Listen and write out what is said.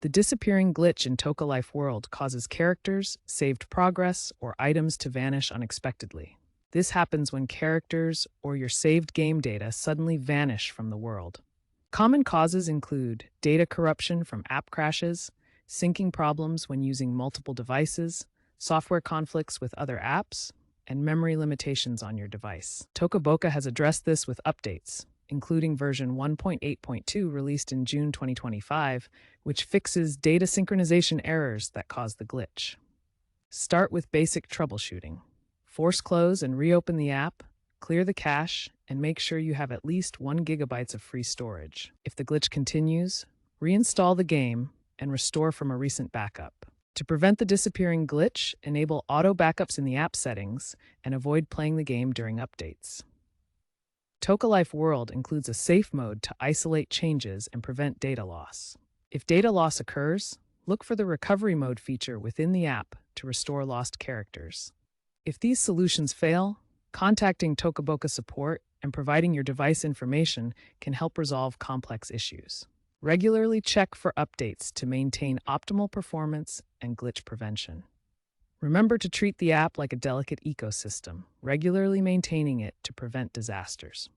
The disappearing glitch in Toca Life World causes characters, saved progress, or items to vanish unexpectedly. This happens when characters or your saved game data suddenly vanish from the world. Common causes include data corruption from app crashes, syncing problems when using multiple devices, software conflicts with other apps, and memory limitations on your device. Toca has addressed this with updates, including version 1.8.2 released in June 2025, which fixes data synchronization errors that cause the glitch. Start with basic troubleshooting. Force close and reopen the app, clear the cache, and make sure you have at least 1 GB of free storage. If the glitch continues, reinstall the game and restore from a recent backup. To prevent the disappearing glitch, enable auto backups in the app settings and avoid playing the game during updates. Toca Life World includes a safe mode to isolate changes and prevent data loss. If data loss occurs, look for the recovery mode feature within the app to restore lost characters. If these solutions fail, contacting Toca support and providing your device information can help resolve complex issues. Regularly check for updates to maintain optimal performance and glitch prevention. Remember to treat the app like a delicate ecosystem, regularly maintaining it to prevent disasters.